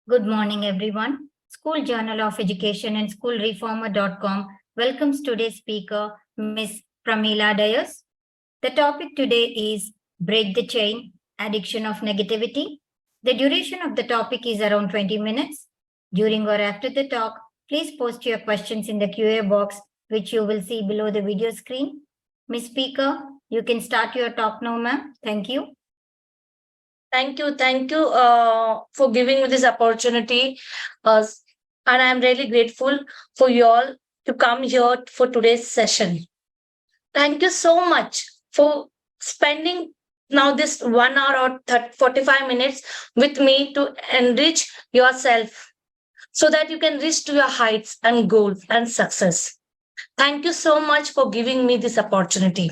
Good morning, everyone. School Journal of Education and schoolreformer.com welcomes today's speaker, Ms. Premila Dias. The topic today is Break the Chain, Addiction of Negativity. The duration of the topic is around 20 minutes. During or after the talk, please post your questions in the QA box, which you will see below the video screen. Ms. Speaker, you can start your talk now, ma'am. Thank you. Thank you for giving me this opportunity. And I'm really grateful for you all to come here for today's session. Thank you so much for spending now this 1 hour or 45 minutes with me to enrich yourself so that you can reach to your heights and goals and success. Thank you so much for giving me this opportunity.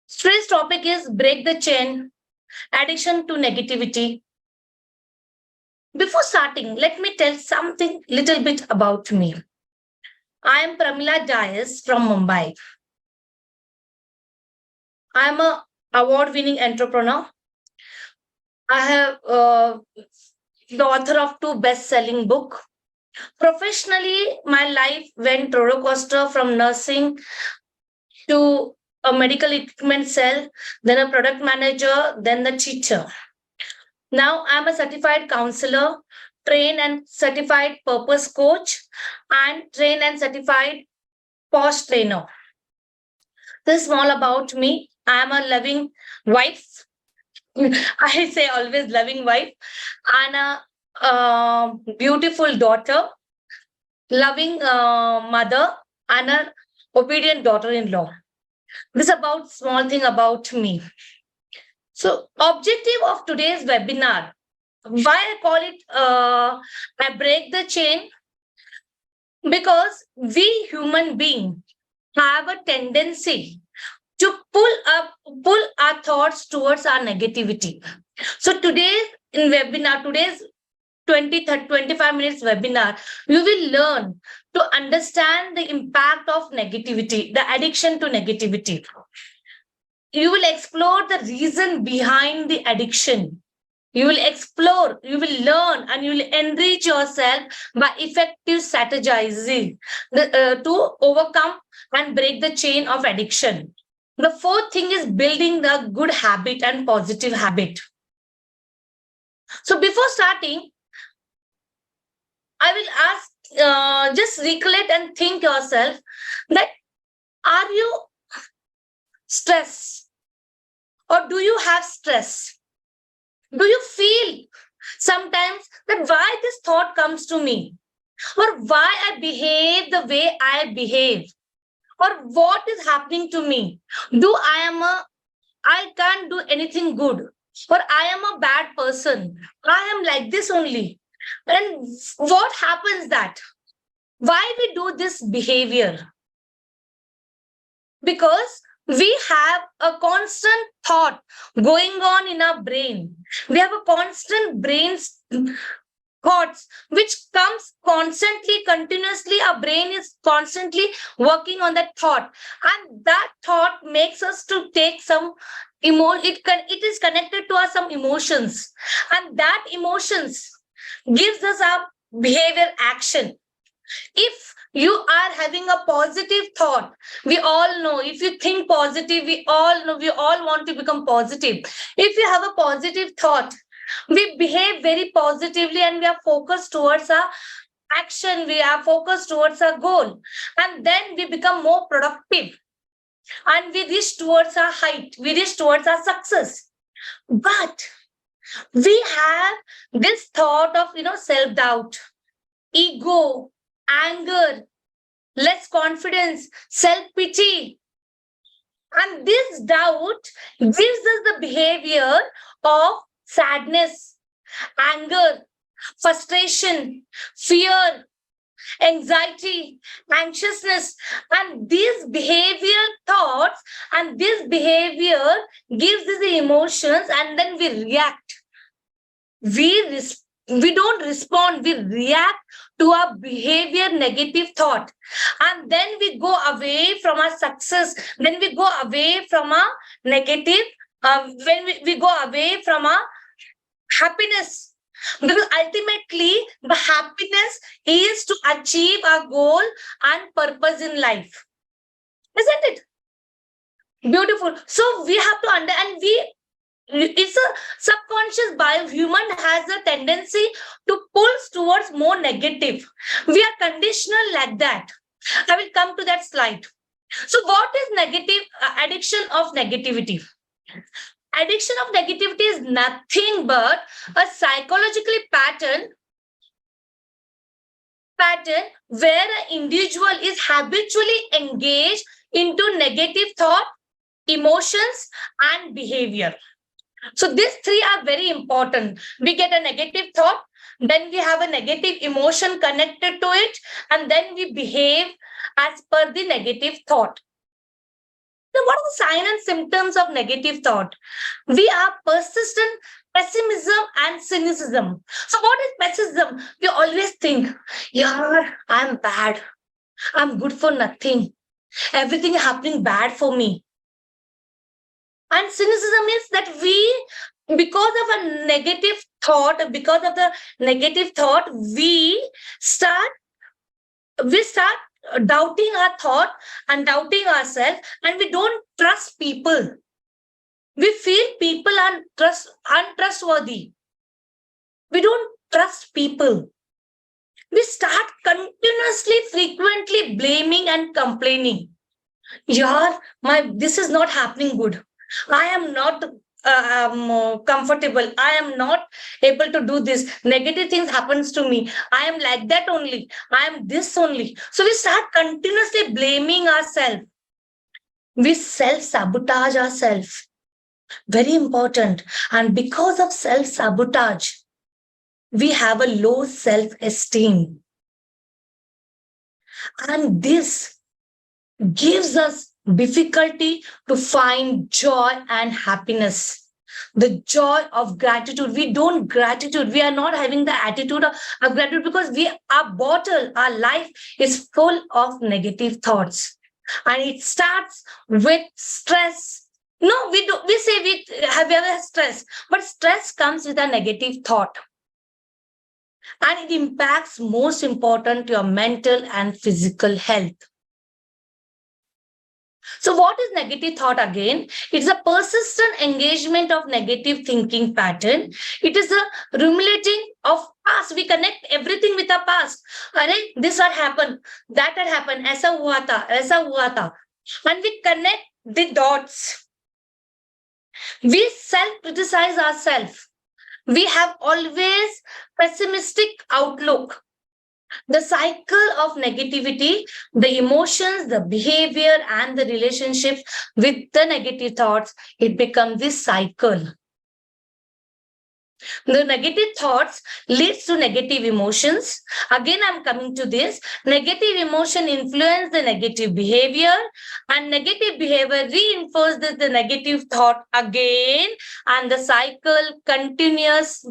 Today's topic is break the chain, addiction to negativity. Before starting, let me tell something little bit about me. I am Premila Dias from Mumbai. I am an award-winning entrepreneur. I have the author of 2 best-selling books. Professionally, my life went roller coaster from nursing to a medical equipment sale, then a product manager, then the teacher. Now I'm a certified counselor, trained and certified purpose coach, and trained and certified post trainer. This is all about me. I am a loving wife. I say always loving wife, and a beautiful daughter, loving mother, and an obedient daughter-in-law. This is about small thing about me. So, objective of today's webinar, why I call it I break the chain, because we human beings have a tendency to pull our thoughts towards our negativity. So today's 25 minutes webinar, we will learn to understand the impact of negativity, the addiction to negativity. You will explore the reason behind the addiction. You will explore, you will learn, and you will enrich yourself by effective strategizing to overcome and break the chain of addiction. The 4th thing is building the good habit and positive habit. So before starting, I will ask, just recollect and think yourself that are you stressed, or do you have stress? Do you feel sometimes that why this thought comes to me, or why I behave the way I behave, or what is happening to me? I can't do anything good, or I am a bad person. I am like this only. And what happens that? Why we do this behavior? Because we have a constant thought going on in our brain. We have a constant brain thoughts which comes constantly, continuously. Our brain is constantly working on that thought, and that thought makes us to take some it is connected to us some emotions, and that emotions gives us a behavior action. If you are having a positive thought, we all know, if you think positive, we all know, we all want to become positive. If you have a positive thought, we behave very positively, and we are focused towards our action, we are focused towards our goal, and then we become more productive, and we reach towards our height, we reach towards our success. But we have this thought of self-doubt, ego, anger, less confidence, self-pity. And this doubt gives us the behavior of sadness, anger, frustration, fear, anxiety, anxiousness. And these behavior thoughts and this behavior gives us the emotions, and then we react. We don't respond, we react to our behavior negative thought, and then we go away from our success, then we go away from our negative, when we go away from our happiness, Because ultimately, the happiness is to achieve our goal and purpose in life. Isn't it? Beautiful. So we have to and it's a subconscious bio. Human has a tendency to pull towards more negative. We are conditional like that. I will come to that slide. So what is negative addiction of negativity? Addiction of negativity is nothing but a psychologically pattern where an individual is habitually engaged into negative thought, emotions, and behavior. So these three are very important. We get a negative thought, then we have a negative emotion connected to it, and then we behave as per the negative thought. Now, what are the signs and symptoms of negative thought? We are persistent pessimism and cynicism. So what is pessimism? We always think, yeah, I'm bad. I'm good for nothing. Everything happening bad for me. And cynicism is that because of a negative thought, we start doubting our thought and doubting ourselves, and we don't trust people. We feel people are untrustworthy. We don't trust people. We start continuously, frequently blaming and complaining. Yeah, this is not happening good. I am not comfortable. I am not able to do this. Negative things happens to me. I am like that only. I am this only. So we start continuously blaming ourselves. We self-sabotage ourselves. Very important. And because of self-sabotage, we have a low self-esteem. And this gives us difficulty to find joy and happiness. The joy of gratitude. We don't gratitude. We are not having the attitude of gratitude because our life is full of negative thoughts. And it starts with stress. No, we say we have ever stress, but stress comes with a negative thought. And it impacts, most important, your mental and physical health. So what is negative thought again? It's a persistent engagement of negative thinking pattern. It is a ruminating of past. We connect everything with our past. This had happened, that had happened, aisa hua tha. And we connect the dots. We self-criticize ourselves. We have always pessimistic outlook. The cycle of negativity, the emotions, the behavior, and the relationships with the negative thoughts, it becomes this cycle. The negative thoughts leads to negative emotions. Again, I'm coming to this. Negative emotion influence the negative behavior, and negative behavior reinforces the negative thought again, and the cycle continues,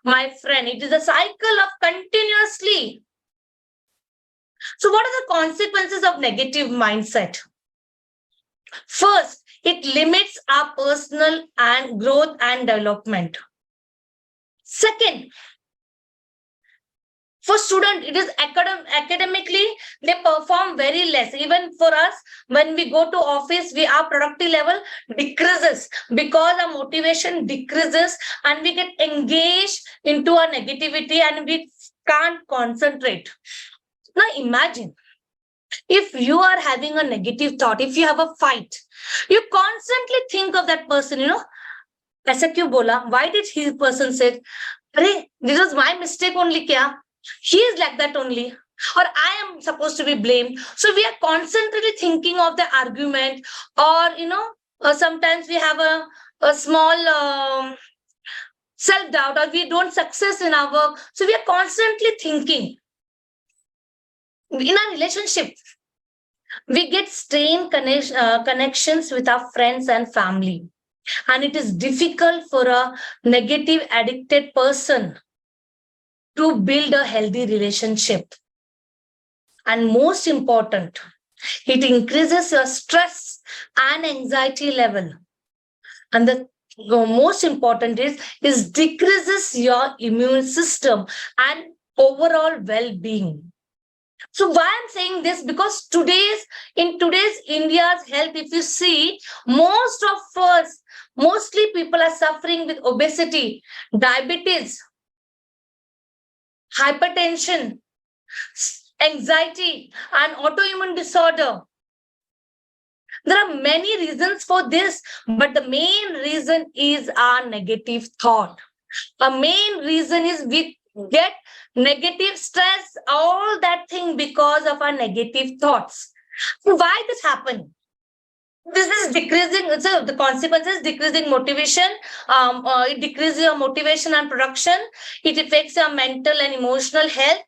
my friend. It is a cycle of continuously. So what are the consequences of negative mindset? First, it limits our personal and growth and development. Second, for student, it is academically, they perform very less. Even for us, when we go to office, our productivity level decreases because our motivation decreases and we get engaged into our negativity and we can't concentrate. Now imagine, if you are having a negative thought, if you have a fight, you constantly think of that person, aisa kyun bola? Why did he person say, this was my mistake only kya? He is like that only. Or I am supposed to be blamed. So we are constantly thinking of the argument, or, sometimes we have a small self-doubt, or we don't success in our work. So we are constantly thinking. In our relationship, we get strained connections with our friends and family. And it is difficult for a negative addicted person to build a healthy relationship. And most important, it increases your stress and anxiety level. And the most important is decreases your immune system and overall well-being. So why I'm saying this, because in today's India's health, if you see, most of us, mostly people are suffering with obesity, diabetes, hypertension, anxiety, and autoimmune disorder. There are many reasons for this, but the main reason is our negative thought. A main reason is we get negative stress, all that thing because of our negative thoughts. Why this happen? This is decreasing, so the consequences decreasing motivation, it decreases your motivation and production, it affects your mental and emotional health,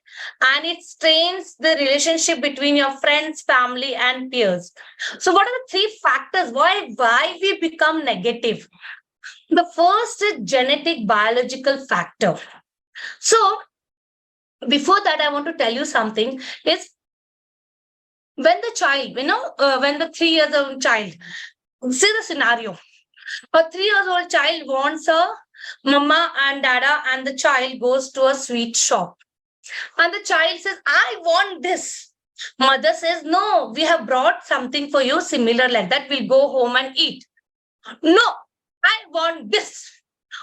and it strains the relationship between your friends, family, and peers. So what are the three factors why we become negative? The first is genetic biological factor. So before that, I want to tell you something is, when the child, when the 3 years old child, see the scenario, a 3 years old child wants a mama and dada, and the child goes to a sweet shop. And the child says, I want this. Mother says, no, we have brought something for you similar like that. We'll go home and eat. No, I want this.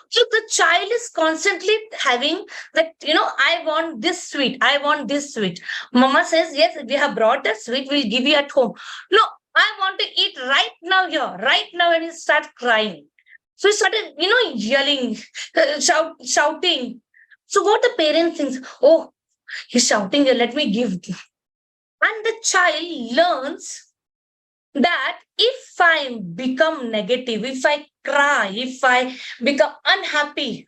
So the child is constantly having that, I want this sweet. I want this sweet. Mama says, yes, we have brought that sweet. We'll give you at home. No, I want to eat right now here, right now. And he starts crying. So he started, yelling, shouting. So what the parent thinks, oh, he's shouting, let me give. And the child learns that if I become negative, if I cry, if I become unhappy,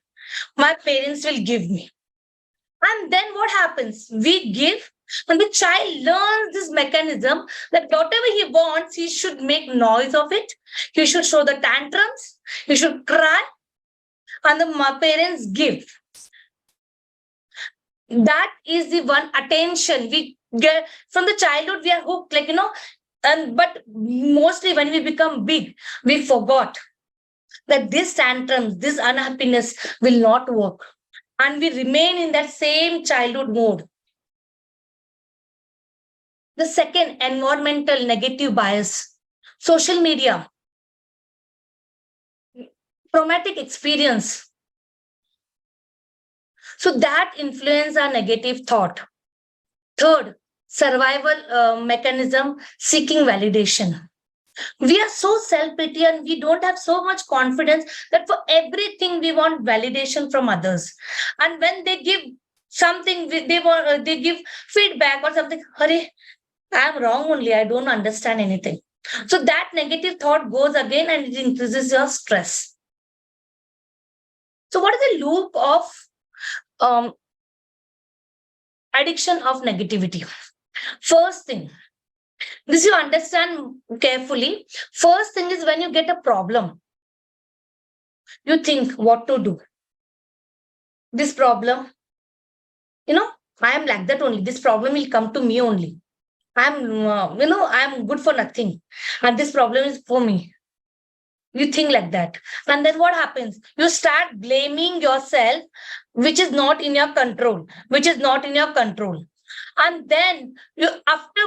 my parents will give me. And then what happens? We give, and the child learns this mechanism that whatever he wants, he should make noise of it. He should show the tantrums. He should cry, and the parents give. That is the one attention we get from the childhood. We are hooked, but mostly when we become big, we forgot that this tantrums, this unhappiness will not work. And we remain in that same childhood mode. The second, environmental negative bias, social media, traumatic experience. So that influence our negative thought. Third, survival mechanism, seeking validation. We are so self-pity and we don't have so much confidence that for everything we want validation from others. And when they give something, they give feedback or something, hurry, I'm wrong only, I don't understand anything. So that negative thought goes again and it increases your stress. So what is the loop of addiction of negativity? First thing, this you understand carefully. First thing is, when you get a problem, you think what to do. This problem, I am like that only. This problem will come to me only. I'm good for nothing. And this problem is for me. You think like that. And then what happens? You start blaming yourself, which is not in your control, And then after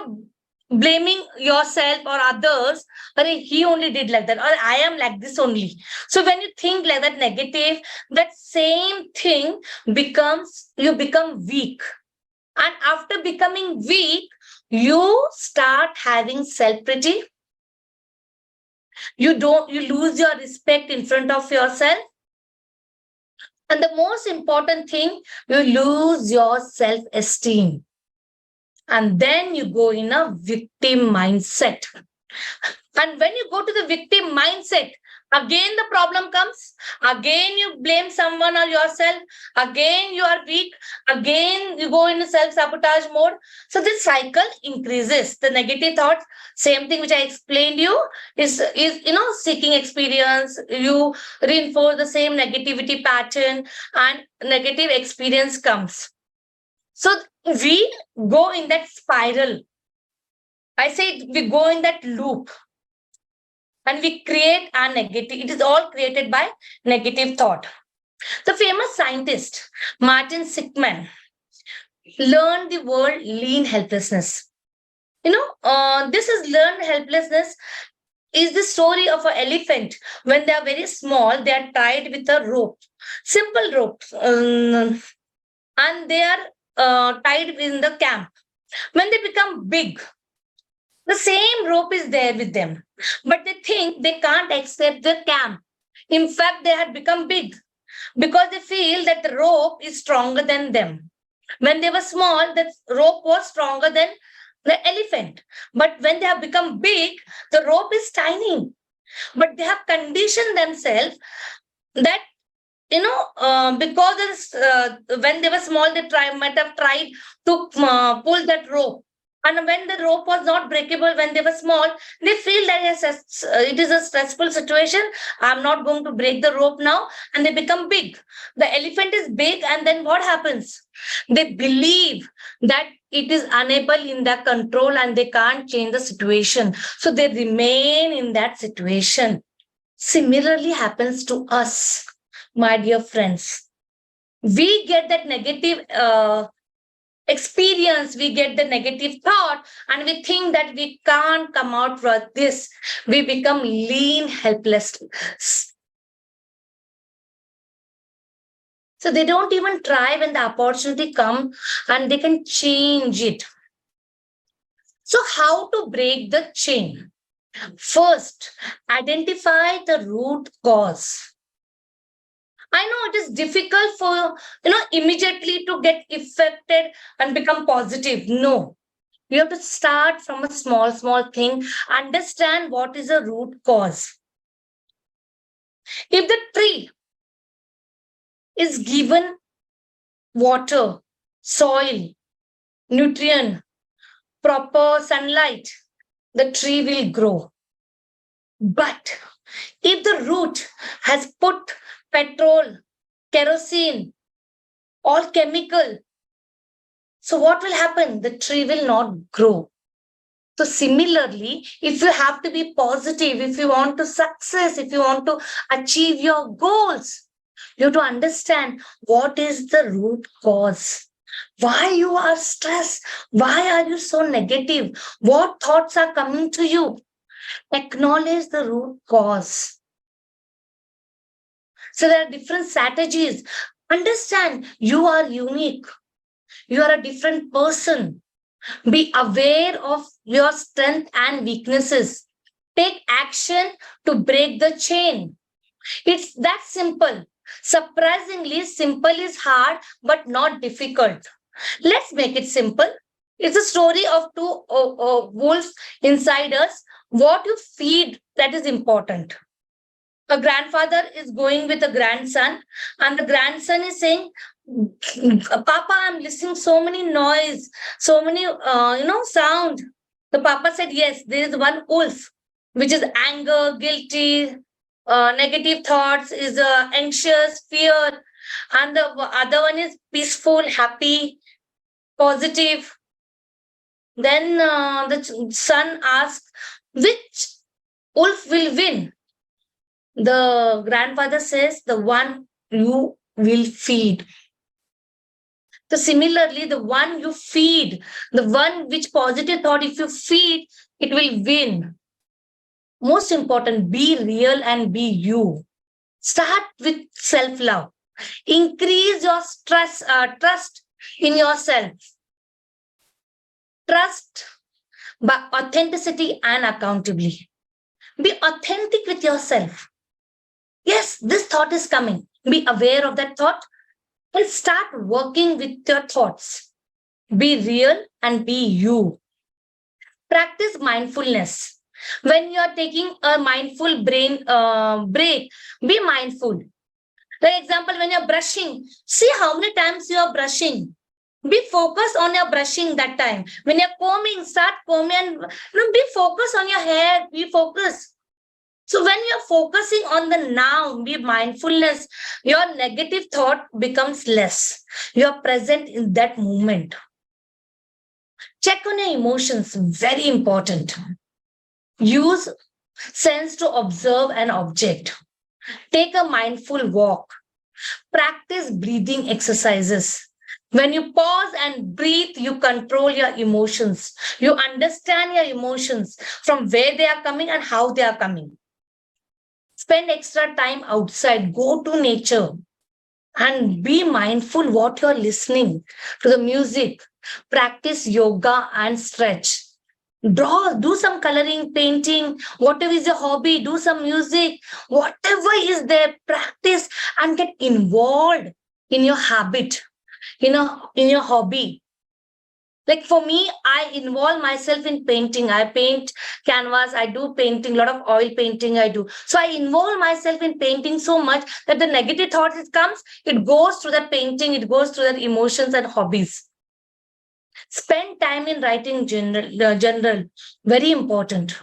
blaming yourself or others, but he only did like that, or I am like this only. So when you think like that negative, that same thing you become weak. And after becoming weak, you start having self-pity. You lose your respect in front of yourself. And the most important thing, you lose your self-esteem. And then you go in a victim mindset. And when you go to the victim mindset, again the problem comes. Again you blame someone or yourself. Again you are weak. Again you go into self-sabotage mode. So this cycle increases. The negative thoughts, same thing which I explained you, is seeking experience. You reinforce the same negativity pattern and negative experience comes. So we go in that spiral. I say we go in that loop. and we create our negative. It is all created by negative thought. The famous scientist Martin Sickman learned the word lean helplessness. This is learned helplessness is the story of an elephant. When they are very small, they are tied with a rope, simple rope, and they are tied in the camp. When they become big, the same rope is there with them, but they think they can't accept the camp. In fact, they had become big because they feel that the rope is stronger than them. When they were small, the rope was stronger than the elephant. But when they have become big, the rope is tiny. But they have conditioned themselves that because when they were small, they might have tried to pull that rope. And when the rope was not breakable when they were small, they feel that yes, it is a stressful situation. I'm not going to break the rope now. And they become big. The elephant is big. And then what happens? They believe that it is unable in their control and they can't change the situation. So they remain in that situation. Similarly happens to us, my dear friends. We get that negative experience, we get the negative thought, and we think that we can't come out from this. We become lean, helpless. So they don't even try when the opportunity comes and they can change it. So how to break the chain? First, identify the root cause. I know it is difficult for, immediately to get affected and become positive. No, you have to start from a small thing, understand what is the root cause. If the tree is given water, soil, nutrient, proper sunlight, the tree will grow. But if the root has put petrol, kerosene, all chemical, so what will happen? The tree will not grow. So similarly, if you have to be positive, if you want to success, if you want to achieve your goals, you have to understand what is the root cause. Why you are stressed? Why are you so negative? What thoughts are coming to you? Acknowledge the root cause. So there are different strategies. Understand you are unique. You are a different person. Be aware of your strengths and weaknesses. Take action to break the chain. It's that simple. Surprisingly, simple is hard, but not difficult. Let's make it simple. It's a story of two wolves inside us. What you feed, that is important. A grandfather is going with a grandson, and the grandson is saying, Papa, I'm listening so many noise, so many, sound. The papa said, yes, there is one wolf, which is anger, guilty, negative thoughts, is anxious, fear. And the other one is peaceful, happy, positive. Then the son asks, which wolf will win? The grandfather says, the one you will feed. So similarly, the one you feed, the one which positive thought, if you feed, it will win. Most important, be real and be you. Start with self-love. Increase your trust in yourself. Trust by authenticity and accountability. Be authentic with yourself. Yes, this thought is coming. Be aware of that thought and start working with your thoughts. Be real and be you. Practice mindfulness. When you are taking a mindful brain break, be mindful. For example, when you're brushing, see how many times you are brushing. Be focused on your brushing that time. When you're combing, start combing and be focused on your hair. Be focused. So when you're focusing on the now, be mindfulness, your negative thought becomes less. You're present in that moment. Check on your emotions, very important. Use sense to observe an object. Take a mindful walk. Practice breathing exercises. When you pause and breathe, you control your emotions. You understand your emotions from where they are coming and how they are coming. Spend extra time outside, go to nature, and be mindful what you're listening to the music. Practice yoga and stretch. Draw, do some coloring, painting, whatever is your hobby, do some music, whatever is there, practice and get involved in your habit, in your hobby. Like for me, I involve myself in painting. I paint canvas, I do painting, a lot of oil painting I do. So I involve myself in painting so much that the negative thoughts it comes, it goes through that painting, it goes through that emotions and hobbies. Spend time in writing general, very important.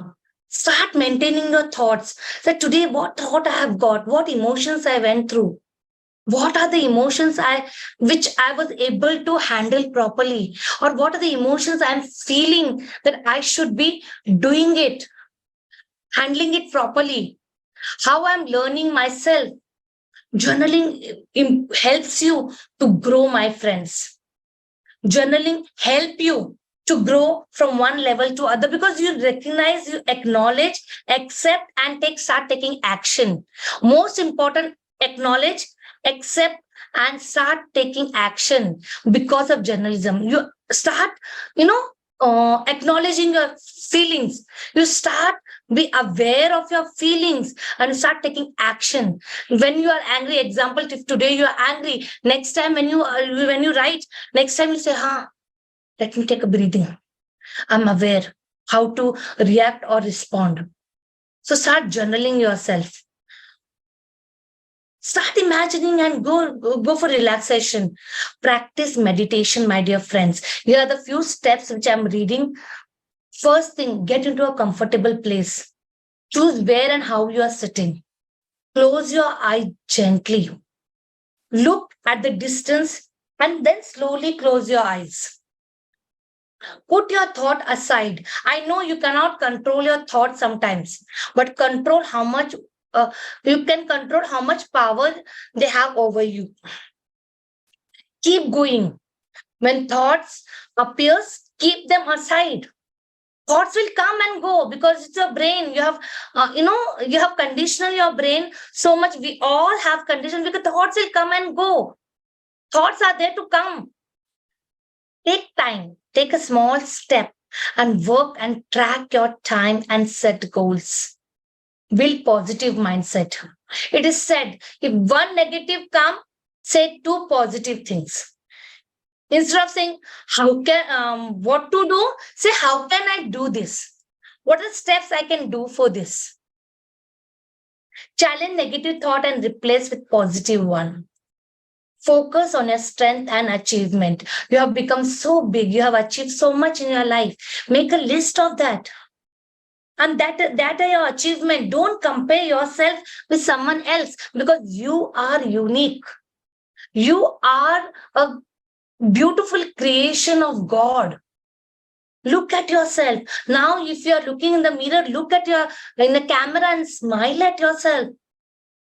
Start maintaining your thoughts. That today, what thought I have got, what emotions I went through, what are the emotions which I was able to handle properly, or what are the emotions I'm feeling that I should be doing it, handling it properly, how I'm learning myself. Journaling helps you to grow, my friends. Journaling help you to grow from one level to other because you recognize, you acknowledge, accept, and start taking action. Most important, acknowledge, accept, and start taking action because of journalism. You start, acknowledging your feelings. You start be aware of your feelings and start taking action. When you are angry, example, if today you are angry, next time when you write, next time you say, let me take a breathing. I'm aware how to react or respond. So start journaling yourself. Start imagining and go for relaxation. Practice meditation, my dear friends. Here are the few steps which I'm reading. First thing, get into a comfortable place. Choose where and how you are sitting. Close your eye gently. Look at the distance and then slowly close your eyes. Put your thought aside. I know you cannot control your thoughts sometimes, but control how much you can control how much power they have over you. Keep going. When thoughts appears, keep them aside. Thoughts will come and go because it's your brain. You have you have conditioned your brain so much. We all have conditioned because thoughts will come and go. Thoughts are there to come. Take time, take a small step and work and track your time and set goals. Build positive mindset. It is said, if one negative come, say two positive things. Instead of saying, what to do, say, how can I do this? What are the steps I can do for this? Challenge negative thought and replace with positive one. Focus on your strength and achievement. You have become so big. You have achieved so much in your life. Make a list of that. And that are your achievement. Don't compare yourself with someone else because you are unique. You are a beautiful creation of God. Look at yourself. Now, if you are looking in the mirror, look at in the camera and smile at yourself.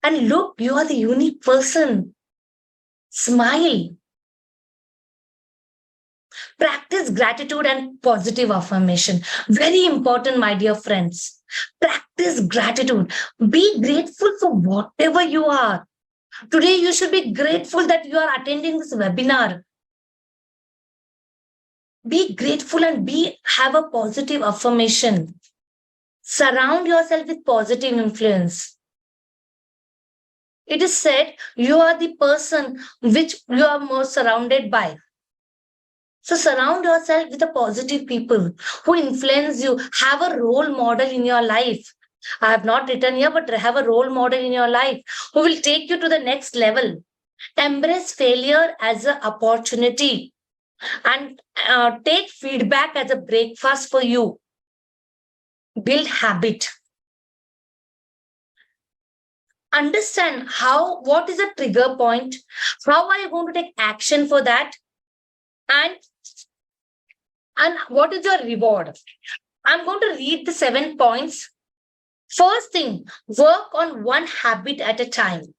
And look, you are the unique person. Smile. Practice gratitude and positive affirmation. Very important, my dear friends. Practice gratitude. Be grateful for whatever you are. Today, you should be grateful that you are attending this webinar. Be grateful and have a positive affirmation. Surround yourself with positive influence. It is said you are the person which you are most surrounded by. So surround yourself with the positive people who influence you. Have a role model in your life. I have not written here, but have a role model in your life who will take you to the next level. Embrace failure as an opportunity and take feedback as a breakfast for you. Build habit. Understand what is a trigger point, how are you going to take action for that, and what is your reward. I'm going to read the 7 points First thing, work on one habit at a time.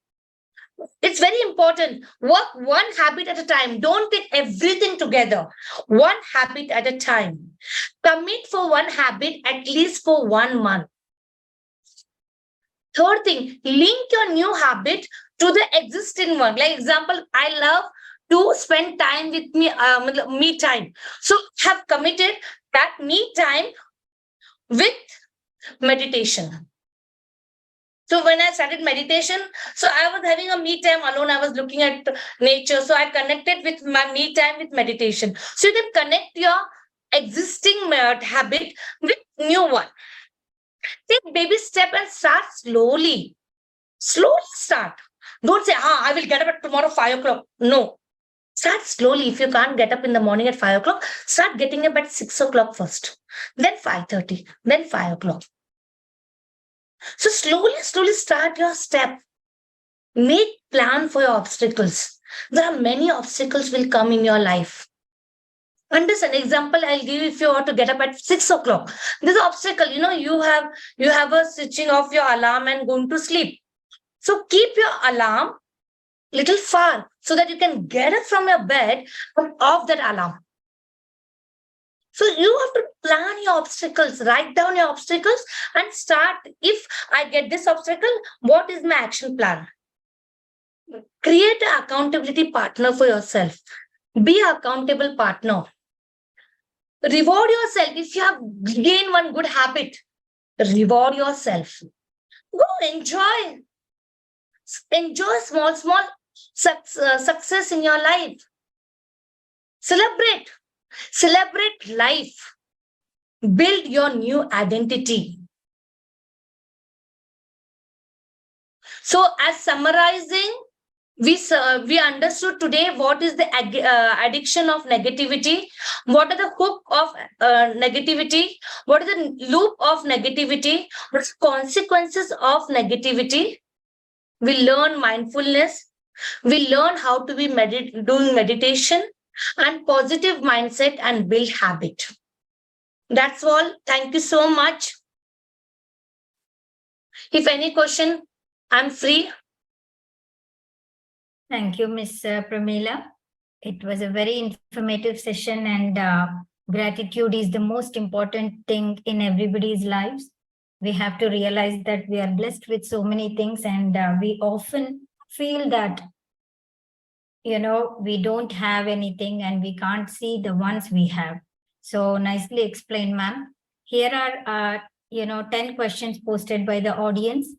It's very important. Work one habit at a time. Don't take everything together. One habit at a time. Commit for one habit at least for 1 month. Third thing, link your new habit to the existing one. Like example, I love to spend time with me time. So have committed that me time with meditation. So when I started meditation, so I was having a me time alone. I was looking at nature. So I connected with my me time with meditation. So you can connect your existing habit with new one. Take baby step and start slowly. Slowly start. Don't say, I will get up at tomorrow 5 o'clock. No. Start slowly. If you can't get up in the morning at 5 o'clock, start getting up at 6 o'clock first. Then 5:30. Then 5 o'clock. So slowly start your step. Make plan for your obstacles. There are many obstacles will come in your life. Understand example I'll give you. If you want to get up at 6 o'clock, there's an obstacle. You have a switching off your alarm and going to sleep. So keep your alarm little far so that you can get up from your bed and off that alarm. So you have to plan your obstacles, write down your obstacles and start. If I get this obstacle, what is my action plan? Create an accountability partner for yourself. Be an accountable partner. Reward yourself. If you have gained one good habit, reward yourself. Go enjoy. Enjoy small success in your life. Celebrate life. Build your new identity. So as summarizing, we understood today what is the addiction of negativity, what are the hook of negativity, what is the loop of negativity, what is consequences of negativity. We learn mindfulness, we learn how to be doing meditation and positive mindset and build habit. That's all. Thank you so much. If any question, I'm free. Thank you, Ms. Premila. It was a very informative session, and gratitude is the most important thing in everybody's lives. We have to realize that we are blessed with so many things, and we often feel that, we don't have anything and we can't see the ones we have. So nicely explained, ma'am. Here are, 10 questions posted by the audience.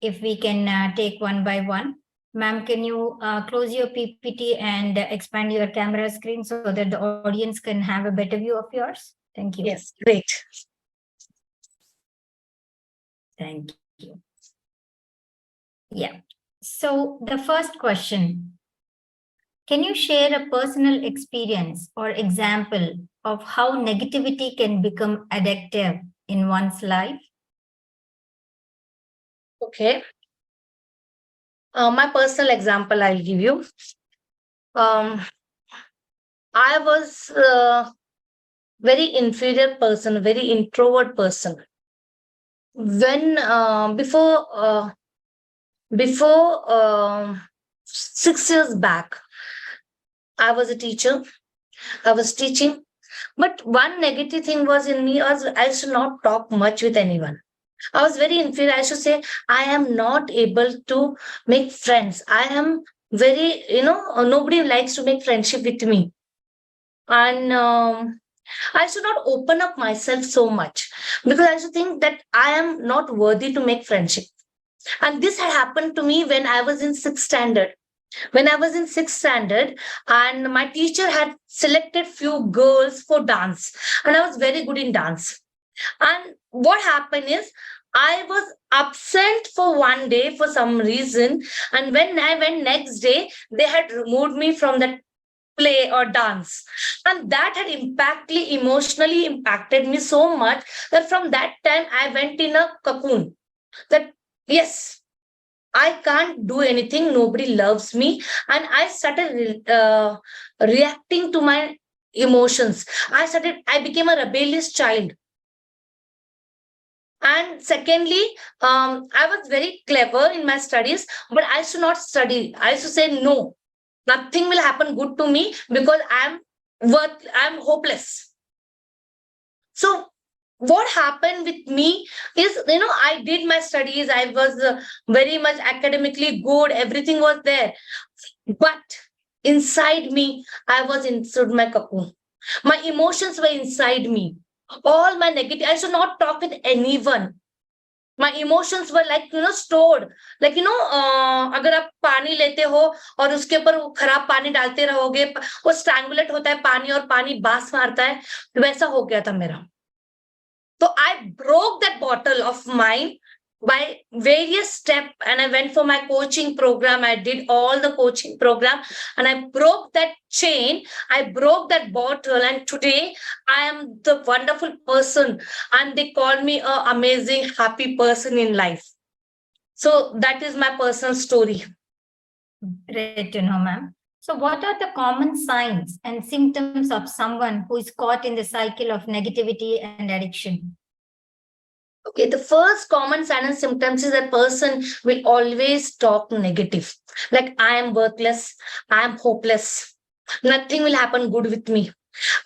If we can take one by one. Ma'am, can you close your PPT and expand your camera screen so that the audience can have a better view of yours? Thank you. Yes, great. Thank you. Yeah. So the first question, can you share a personal experience or example of how negativity can become addictive in one's life? Okay. My personal example I'll give you. I was a very inferior person, very introvert person. When before 6 years back, I was a teacher. I was teaching, but one negative thing was in me was I should not talk much with anyone. I was very inferior. I should say I am not able to make friends. I am very, nobody likes to make friendship with me. And I should not open up myself so much because I should think that I am not worthy to make friendship. And this had happened to me when I was in 6th standard. When I was in 6th standard, and my teacher had selected few girls for dance, and I was very good in dance. And what happened is I was absent for one day for some reason. And when I went next day, they had removed me from that play or dance. And that had emotionally impacted me so much that from that time I went in a cocoon that, yes, I can't do anything. Nobody loves me. And I started reacting to my emotions. I became a rebellious child. And secondly, I was very clever in my studies, but I should not study. I should say no, nothing will happen good to me because I'm hopeless. So what happened with me is, I did my studies. I was very much academically good. Everything was there. But inside me, I was inside my cocoon. My emotions were inside me. All my negative, I should not talk with anyone. My emotions were like, stored. Like, अगर आप पानी लेते हो और उसके ऊपर वो खराब पानी डालते रहोगे, वो स्ट्रैंगुलेट होता है पानी और पानी बास मारता है, वैसा हो गया था मेरा. So I broke that bottle of mine by various steps, and I went for my coaching program. I did all the coaching program and I broke that chain. I broke that bottle, and today I am the wonderful person, and they call me a amazing, happy person in life. So that is my personal story. Great to know, ma'am. So what are the common signs and symptoms of someone who is caught in the cycle of negativity and addiction? Okay, the first common sign and symptoms is that person will always talk negative. Like, I am worthless, I am hopeless, nothing will happen good with me.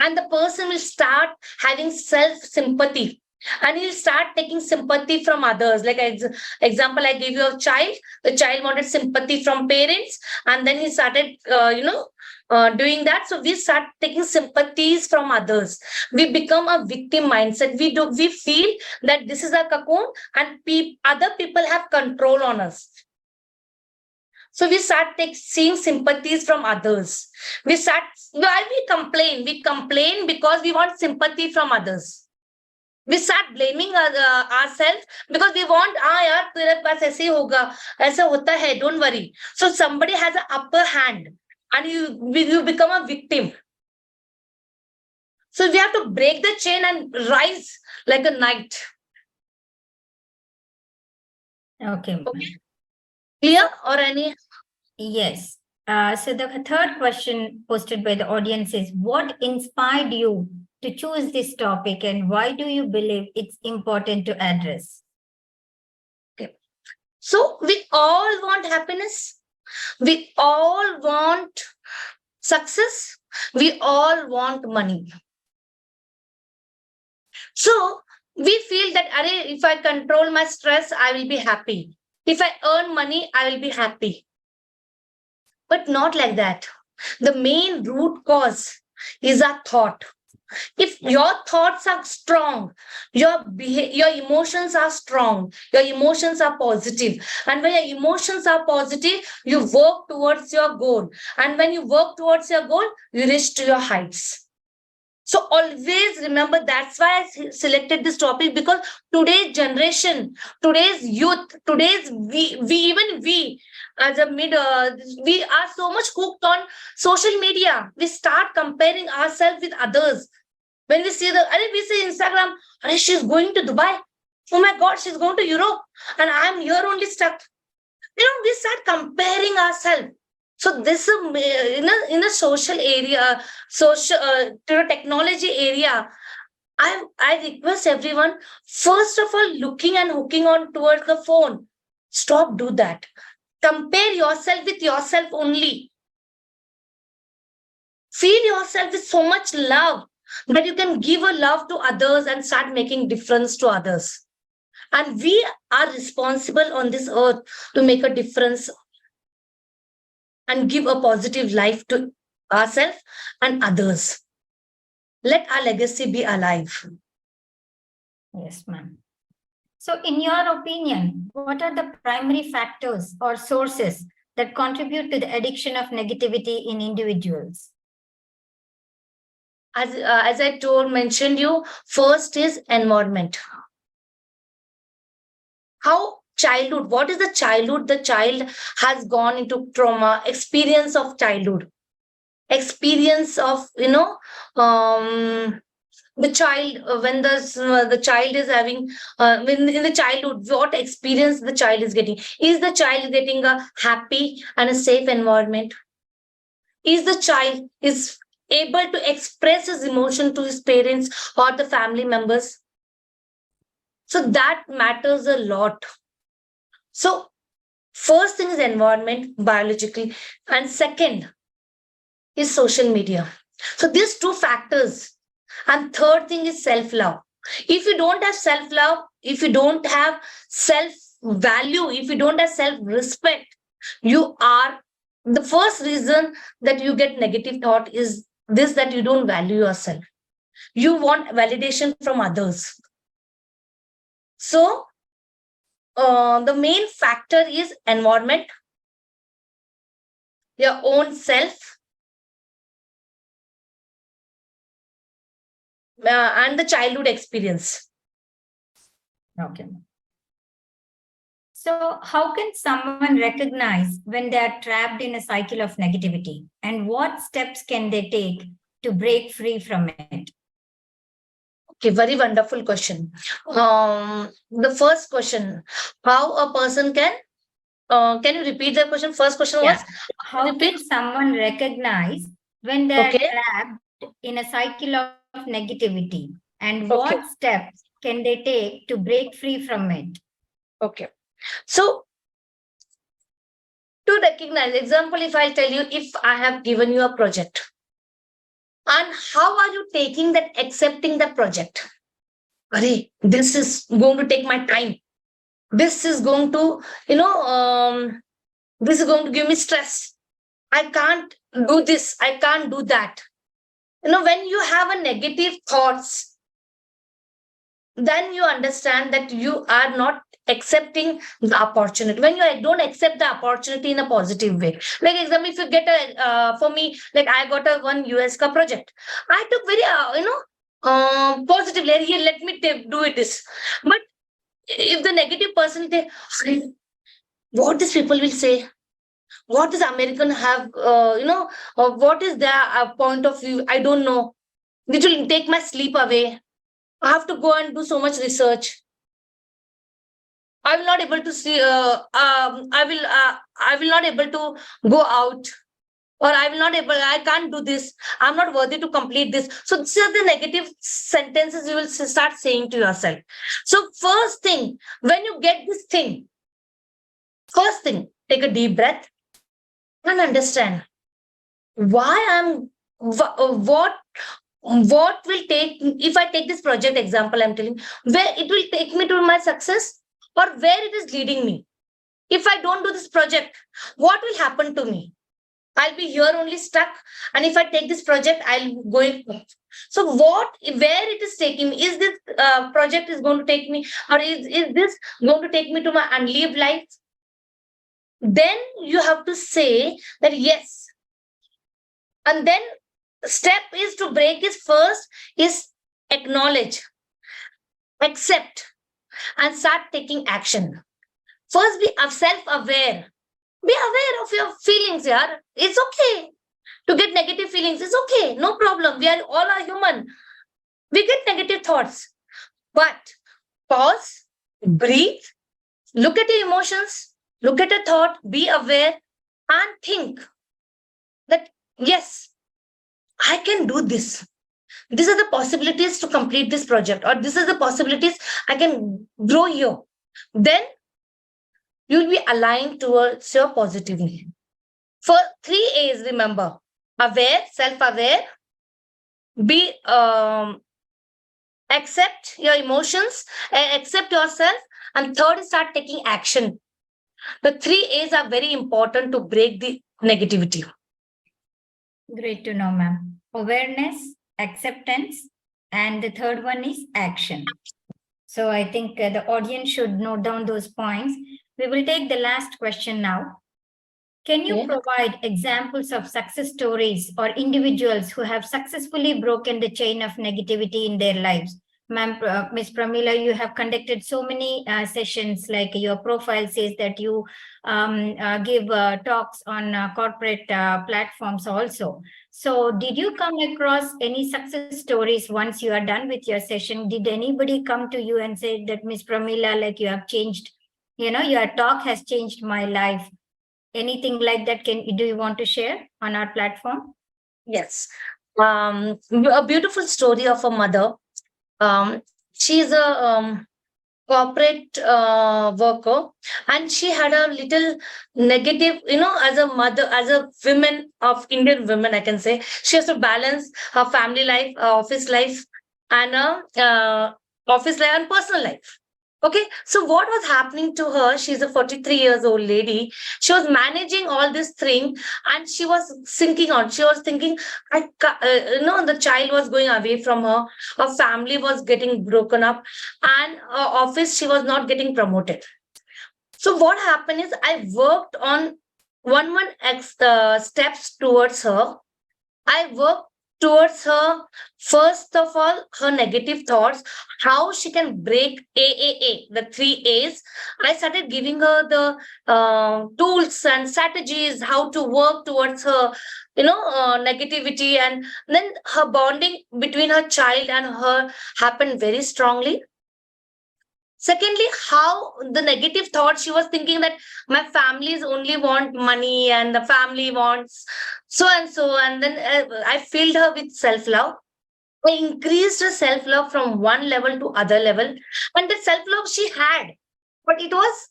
And the person will start having self-sympathy. And he'll start taking sympathy from others. Like example, I gave you a child. The child wanted sympathy from parents, and then he started, doing that. So we start taking sympathies from others. We become a victim mindset. We feel that this is our cocoon, and other people have control on us. So we start seeing sympathies from others. Why we complain? We complain because we want sympathy from others. We start blaming ourselves because we want, yaar, तेरे पास ऐसे ही होगा, ऐसा होता है, don't worry. So somebody has an upper hand and you become a victim. So we have to break the chain and rise like a knight. Okay. Clear or any? Yes. So the third question posted by the audience is, what inspired you to choose this topic, and why do you believe it's important to address? Okay. So we all want happiness. We all want success. We all want money. So we feel that, if I control my stress, I will be happy. If I earn money, I will be happy. But not like that. The main root cause is our thought. If your thoughts are strong, your emotions are strong, your emotions are positive. And when your emotions are positive, you work towards your goal. And when you work towards your goal, you reach to your heights. So always remember, that's why I selected this topic, because today's generation, today's youth, we as a we are so much hooked on social media. We start comparing ourselves with others. When we see we see Instagram, she's going to Dubai. Oh my God, she's going to Europe, and I'm here only stuck. We start comparing ourselves. So this in a social area, technology area, I request everyone, first of all, looking and hooking on towards the phone. Stop, do that. Compare yourself with yourself only. Feel yourself with so much love that you can give a love to others and start making difference to others. And we are responsible on this earth to make a difference and give a positive life to ourselves and others. Let our legacy be alive. Yes, ma'am. So in your opinion, what are the primary factors or sources that contribute to the addiction of negativity in individuals? As I mentioned you, first is environment. How childhood, what is the childhood? The child has gone into trauma, experience of childhood, experience of, the child, when the child is having, in the childhood, what experience the child is getting. Is the child getting a happy and a safe environment? Is the child is able to express his emotion to his parents or the family members? So that matters a lot. So first thing is environment, biologically, and second is social media. So these two factors. And third thing is self-love. If you don't have self-love, if you don't have self-value, if you don't have self-respect, you are the first reason that you get negative thought is this, that you don't value yourself. You want validation from others. So the main factor is environment, your own self, and the childhood experience. Okay. So, how can someone recognize when they are trapped in a cycle of negativity, and what steps can they take to break free from it? Okay, very wonderful question. The first question, how a person can you repeat the question? First question was, how can someone recognize when they are trapped in a cycle of negativity, and what steps can they take to break free from it? Okay. So to recognize, example, if I tell you, if I have given you a project, and how are you taking that, accepting the project? Arey, this is going to take my time. This is going to, this is going to give me stress. I can't do this. I can't do that. When you have a negative thoughts, then you understand that you are not accepting the opportunity. When you don't accept the opportunity in a positive way, like example, if you get for me, like I got a one US ka project, I took very positively. Here, let me do it this. But if the negative person, what these people will say, what does American have, what is their point of view? I don't know. It will take my sleep away. I have to go and do so much research. I will not able to see. I will not able to go out, or I will not able. I can't do this. I'm not worthy to complete this. So these are the negative sentences you will start saying to yourself. So first thing, when you get this thing, first thing, take a deep breath and understand why I'm. What will take, if I take this project example, I'm telling, where it will take me to my success, or where it is leading me. If I don't do this project, what will happen to me? I'll be here only stuck. And if I take this project, I'll go in. So where it is taking me, is this project is going to take me, or is this going to take me to my unlived life? Then you have to say that yes. And then step is to break is first is acknowledge, accept, and start taking action. First, be self-aware. Be aware of your feelings, yaar. It's okay to get negative feelings. It's okay. No problem. We are all are human. We get negative thoughts. But pause, breathe, look at your emotions, look at a thought, be aware, and think that, yes, I can do this. These are the possibilities to complete this project, or this is the possibilities I can grow here. Then you'll be aligned towards your positively. For 3 A's, remember: aware, self-aware, be accept your emotions, accept yourself, and third is start taking action. The 3 A's are very important to break the negativity. Great to know, ma'am. Awareness, acceptance, and the third one is action. So I think the audience should note down those points. We will take the last question now. Can you provide examples of success stories or individuals who have successfully broken the chain of negativity in their lives? Ma'am, Ms. Premila, you have conducted so many sessions, like your profile says that you give talks on corporate platforms also. So did you come across any success stories once you are done with your session? Did anybody come to you and say that, Ms. Premila, like you have changed, your talk has changed my life? Anything like that? Do you want to share on our platform? Yes. A beautiful story of a mother. She's a corporate worker, and she had a little negative, as a mother, as a woman of Indian women, I can say she has to balance her family life, office life, and office life and personal life. Okay, so what was happening to her? She's a 43 years old lady. She was managing all this thing, and she was sinking on. She was thinking, the child was going away from her. Her family was getting broken up, and office she was not getting promoted. So what happened is I worked on steps towards her. I worked towards her, first of all, her negative thoughts, how she can break AAA, the three A's. I started giving her the tools and strategies, how to work towards her, negativity. And then her bonding between her child and her happened very strongly. Secondly, how the negative thoughts, she was thinking that my families only want money and the family wants so and so. And then I filled her with self love. I increased her self love from one level to other level. And the self love she had, but it was,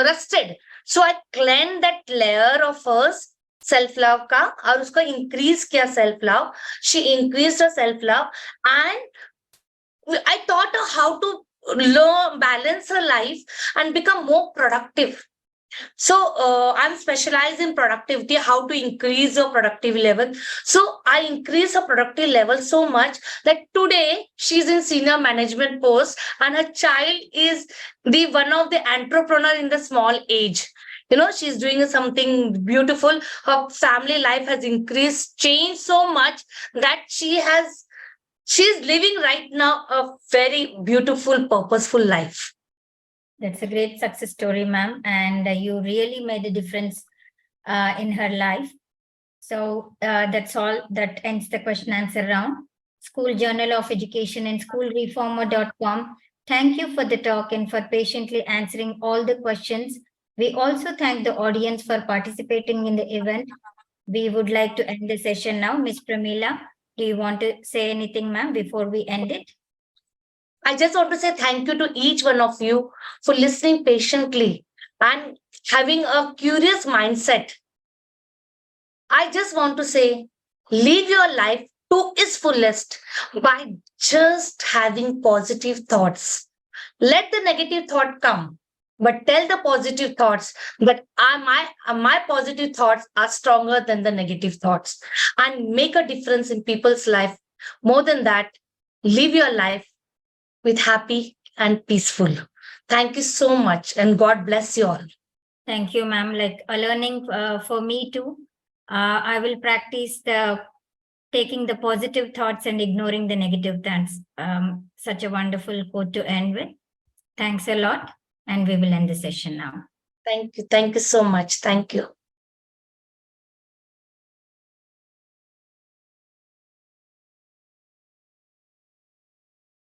rusted. So I cleansed that layer of hers. Self love ka और उसका increase किया self love. She increased her self love, and I taught her how to learn, balance her life and become more productive. So I'm specialized in productivity, how to increase your productive level. So I increase her productive level so much that today she's in senior management post, and her child is the one of the entrepreneur in the small age. She's doing something beautiful. Her family life has increased, changed so much that she's living right now a very beautiful, purposeful life. That's a great success story, ma'am. And you really made a difference in her life. So that's all. That ends the question answer round. School Journal of Education and schoolreformer.com. Thank you for the talk and for patiently answering all the questions. We also thank the audience for participating in the event. We would like to end the session now. Ms. Premila, do you want to say anything, ma'am, before we end it? I just want to say thank you to each one of you for listening patiently and having a curious mindset. I just want to say, live your life to its fullest by just having positive thoughts. Let the negative thought come, but tell the positive thoughts that my positive thoughts are stronger than the negative thoughts, and make a difference in people's life. More than that, live your life with happy and peaceful. Thank you so much, and God bless you all. Thank you, ma'am. Like a learning for me too. I will practice taking the positive thoughts and ignoring the negative thoughts. Such a wonderful quote to end with. Thanks a lot. And we will end the session now. Thank you. Thank you so much. Thank you.